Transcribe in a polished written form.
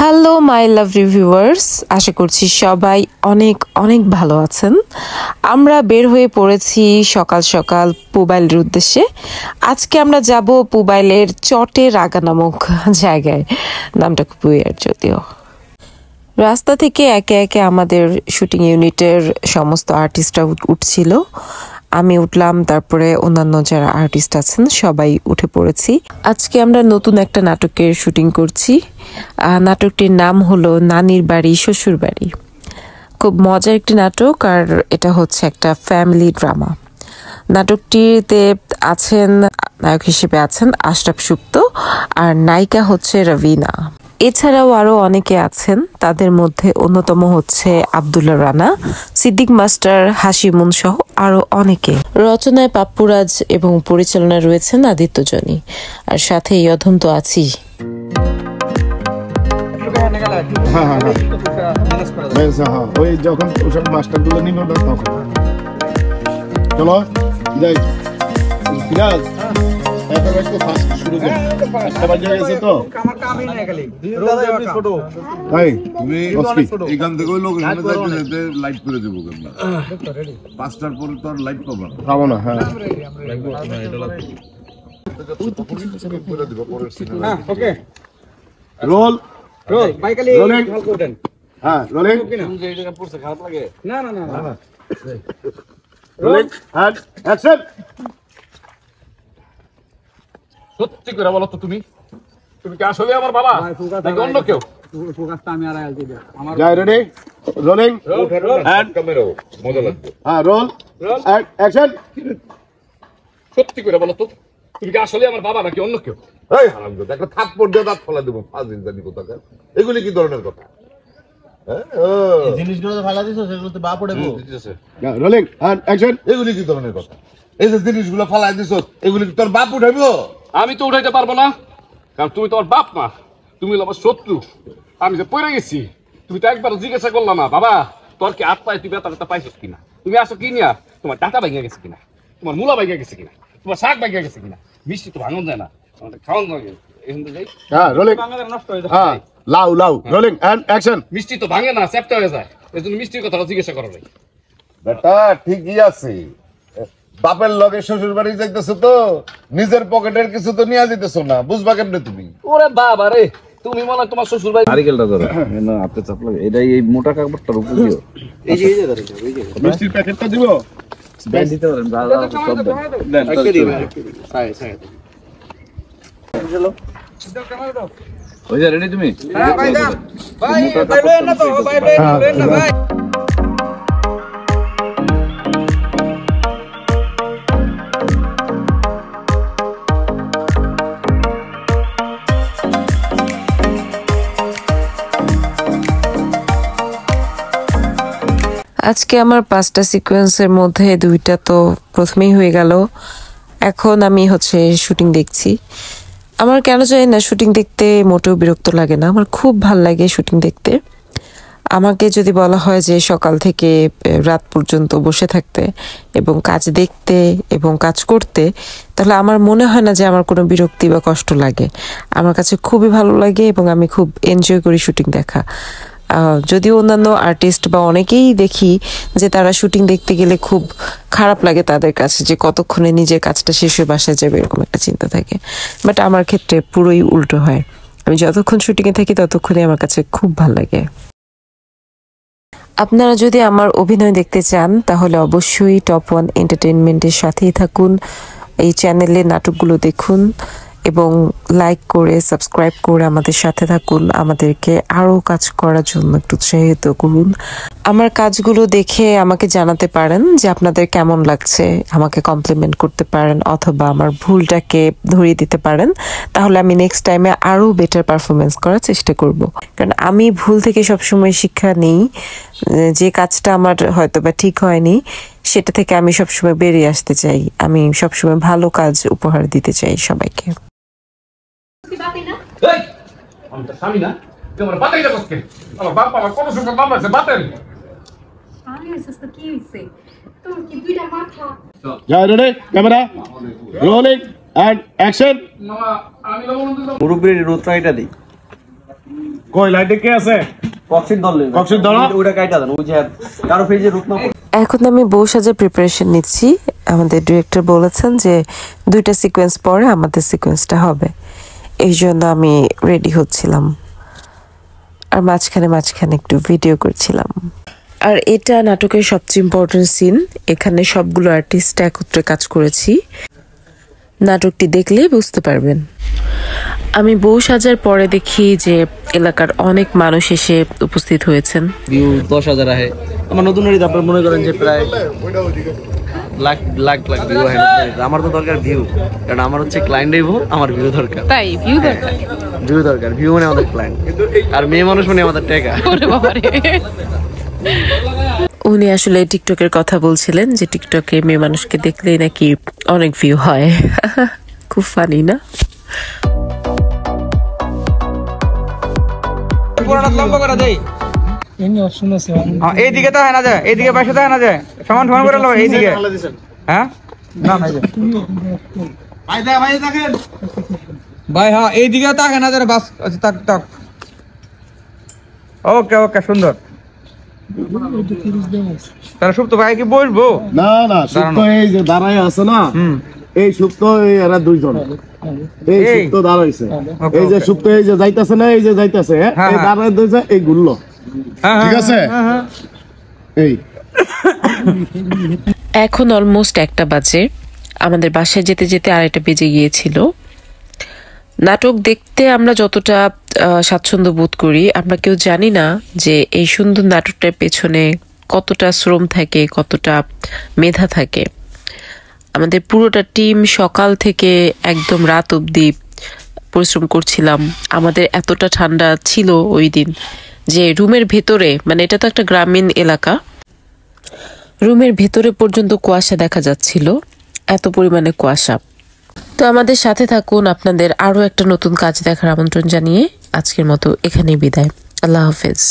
Hello my love reviewers, আশা করছি সবাই অনেক অনেক ভালো আছেন। আমরা বের হয়ে পড়েছি সকাল সকাল পুবাইলের উদ্দেশ্যে। আজকে আমরা যাব পুবাইলের চটে রাগা নামক জায়গায়। নামটা খুব উইয়ার্ড যদিও। রাস্তা থেকে একে একে আমাদের শুটিং ইউনিটের সমস্ত আর্টিস্টরা উঠছিল। আমি উঠলাম, তারপরে অন্যান্য যারা আর্টিস্ট আছেন সবাই উঠে পড়েছি। আজকে আমরা নতুন একটা নাটকের শুটিং করছি। নাটকটির নাম হলো নানির বাড়ি শ্বশুর বাড়ি। খুব মজার একটি নাটক, আর এটা হচ্ছে একটা ফ্যামিলি ড্রামা। নাটকটিতে আছেন, নায়ক হিসেবে আছেন আশরাফ সুপ্ত, আর নায়িকা হচ্ছে রবিনা। এছাড়াও আরও অনেকে আছেন, তাদের মধ্যে অন্যতম হচ্ছে আব্দুল্লাহ রানা, সিদ্দিক মাস্টার, হাসিমুন সহ আরও অনেকে। রচনায় পাপ্পুরাজ এবং পরিচালনায় রয়েছেন আদিত্য জনি, আর সাথে এই অধম তো আছি। ওই যখন ওসব মাস্টারগুলো নিল না তখন চলো যাই। সিরাজ শুরু করে তো এখান থেকে ওই লোক লাইভ করে দেবো 5টার পরে তো আর লাইভ পাবো না। হ্যাঁ রোল রোলিং। হ্যাঁ রোলিং। না না না রোলিং এন্ড অ্যাকশন। সত্যি করে বলো তো, তুমি কি আসলে আমার বাবা নাকি অন্য কেউ? ফোকাসটা আমি আর আইছি আমার যাই রেডি রোলিং এন্ড ক্যামেরা মজা লাগবে। হ্যাঁ রোল এন্ড অ্যাকশন। সত্যি করে বলো তো, তুমি কি আসলে আমার বাবা নাকি অন্য কেউ? এই হারামজাদা, একটা থাপ্পড় দিয়ে দাঁত ফেলা দেবো। ফাজিল জানি কোথাকার। এগুলি কি ধরনের কথা? জিনিসগুলো তো ফালা দিছো, সেগুলো তো বাপ উঠেবো। Rolling and action. এগুলি কি ধরনের কথা? এই যে জিনিসগুলো ফালাই দিছ, এগুলি কি তোর বাপ উঠাইবো? আমি তো উঠাইতে পারবো না, কারণ তুমি তো আমার বাপ মা, তুমি হলো আমার শত্রু। আমি যে পড়ে গেছি, তুমি তো একবার জিজ্ঞাসা করলা না বাবা তোর কি হাত পায়ে তুই ব্যথা ব্যথা পাইছিস কিনা, তুমি আসো কি নিয়া, তোমার টাকা ভাঙিয়া গেছে কিনা, তোমার মূলা ভাঙিয়া গেছে কিনা, তোমার শাক ভাঙিয়া গেছে কিনা। মিষ্টি তো ভাঙন যায় না, আমাদের খাওয়ান লাগে। হ্যাঁ রোলিং। নষ্ট হয়ে যায়। হ্যাঁ লাউ লাউ রোলিং এন্ড অ্যাকশন। মিষ্টি তো ভাঙে না, চ্যাপ্টা হয়ে যায়। এই জন্য মিষ্টির কথা জিজ্ঞাসা করো নাই। বেটা ঠিকই আছে, বাপের লগে শ্বশুর বাড়ি যাইতেছো তো নিজের পকেটের কিছু তো নিয়ে যেতেছো না, বুঝবা কেমনে তুমি? ওরে বাবা রে, তুমি মনে হয় তোমার শ্বশুর বাড়ি নারিকেলটা ধরো না, হাতে চাপ লাগে। এটাই এই মোটা কাপড়টার উপর দিও। এই যে এই যে মিষ্টির প্যাকেটটা দিব। ব্যান দিতে পারেন, দাদা সব দেন। আজকে দিবে সাই সাই চলো ওই যে রেডি তুমি? হ্যাঁ ভাই দাও ভাই ভাই লয়েন না তো, ভাই লয়েন না ভাই। আজকে আমার 5টা সিকোয়েন্সের মধ্যে 2টা তো প্রথমেই হয়ে গেল। এখন আমি শুটিং দেখছি। আমার কেন জানি না শুটিং দেখতে মোটেও বিরক্ত লাগে না, আমার খুব ভাল লাগে শুটিং দেখতে। আমাকে যদি বলা হয় যে সকাল থেকে রাত পর্যন্ত বসে থাকতে এবং কাজ দেখতে এবং কাজ করতে, তাহলে আমার মনে হয় না যে আমার কোনো বিরক্তি বা কষ্ট লাগে। আমার কাছে খুবই ভালো লাগে এবং আমি খুব এনজয় করি শুটিং দেখা। যদিও অন্যান্য আর্টিস্ট বা অনেকেই দেখি যে তারা শুটিং দেখতে গেলে খুব খারাপ লাগে তাদের কাছে, যে কতক্ষণে নিজের কাজটা শেষ হয়ে বাসায় যাবে এরকম একটা চিন্তা থাকে। বাট আমার ক্ষেত্রে পুরোই উল্টো হয়, আমি যতক্ষণ শুটিংয়ে থাকি ততক্ষণই আমার কাছে খুব ভালো লাগে। আপনারা যদি আমার অভিনয় দেখতে চান তাহলে অবশ্যই টপ 1 এন্টারটেইনমেন্টের সাথেই থাকুন, এই চ্যানেলে নাটকগুলো দেখুন এবং লাইক করে সাবস্ক্রাইব করে আমাদের সাথে থাকুন। আমাদেরকে আরও কাজ করার জন্য একটু উৎসাহিত করুন। আমার কাজগুলো দেখে আমাকে জানাতে পারেন যে আপনাদের কেমন লাগছে, আমাকে কমপ্লিমেন্ট করতে পারেন অথবা আমার ভুলটাকে ধরিয়ে দিতে পারেন। তাহলে আমি নেক্সট টাইমে আরও বেটার পারফরমেন্স করার চেষ্টা করব, কারণ আমি ভুল থেকে সবসময় শিক্ষা নিই। যে কাজটা আমার হয়তো বা ঠিক হয়নি সেটা থেকে আমি সবসময় বেরিয়ে আসতে চাই। আমি সবসময় ভালো কাজ উপহার দিতে চাই সবাইকে। আমি তো স্বামী না, তুই আমার বাতাই যাবো কে? আমার বাপ আমার কত সুন্দর নাম আছে বাতেন। কি হইছে তোর কি দুইটা মাথা? যাই ready camera rolling and action. মামা আমি মুরব্বির রোত্রাইটা দিই। কই লাইটে কে আছে কক্সির দল কক্সির দল? ওটা কাইটা দেন ওই যে কারো পেজে রূপ না এখন আমি বউ সাজার প্রিপারেশন নিচ্ছি। আমাদের ডিরেক্টর বলেছেন যে 2টা সিকোয়েন্স পরে আমাদের সিকোয়েন্সটা হবে, এই জন্য আমি রেডি হচ্ছিলাম আর মাঝখানে একটু ভিডিও করছিলাম। আর এটা নাটকের সবচেয়ে ইম্পর্টেন্ট সিন, এখানে সবগুলো আর্টিস্ট একত্রে কাজ করেছি, নাটকটি দেখলেই বুঝতে পারবেন। আমি বউ সাজার পরে দেখি যে এলাকার অনেক মানুষ এসে উপস্থিত হয়েছেন। ভিউ 10,000 আহে আমার নতুন বাড়িতে আপনার মনে করেন যে প্রায় লাখ লাখ লাখ ভিউ আহে। আমার তো দরকার ভিউ, কারণ আমার হচ্ছে ক্লায়েন্ট হইব, আমার ভিউ দরকার। তাই ভিউ দরকার, ভিউ দরকার, ভিউ মানে আমাদের ক্লায়েন্ট, আর মেয়ে মানুষ মানে আমাদের টাকা। উনি আসলে টিকটকের কথা বলছিলেন যে টিকটকে মেয়ে মানুষকে দেখলেই নাকি অনেক ভিউ হয়। খুব ফানি না? পুরোটা লম্বা করে দেই এইদিকে তো হয় না যায়, এইদিকে পাশে তো হয় না যায়, সমান সমান করে লো এইদিকে। হ্যাঁ না ভাই হ্যাঁ এইদিকে তাকে না যায় বাস। আচ্ছা তাক তাক ওকে ওকে সুন্দর। তাহলে সুপ্ত ভাই কি বসবো? না না সুপ্ত এই যে দাঁড়ায় আছে না, এই সুপ্ত এই এরা দুইজন এই সুপ্ত দাঁড়াইছে, এই যে সুপ্ত এই যে যাইতাছে না, এই যে যাইতাছে এই দাঁড়ায় দিয়েছে এই গুল্লো, ঠিক আছে? এই এখন অলমোস্ট 1টা বাজে, আমাদের বাসায় যেতে যেতে 2:30 বেজে গিয়েছিল। নাটক দেখতে আমরা যতটা স্বাচ্ছন্দ্য বোধ করি, আমরা কেউ জানি না যে এই সুন্দর নাটকটার পেছনে কতটা শ্রম থাকে, কতটা মেধা থাকে। আমাদের পুরোটা টিম সকাল থেকে একদম রাত অবধি পরিশ্রম করছিলাম। আমাদের এতটা ঠান্ডা ছিল ওই দিন যে রুমের ভেতরে, মানে এটা তো একটা গ্রামীণ এলাকা, রুমের ভেতরে পর্যন্ত কুয়াশা দেখা যাচ্ছিল, এত পরিমাণে কুয়াশা। তো আমাদের সাথে থাকুন, আপনাদের আরো একটা নতুন কাজ দেখার আমন্ত্রণ জানিয়ে আজকের মতো এখানেই বিদায়। আল্লাহ হাফেজ।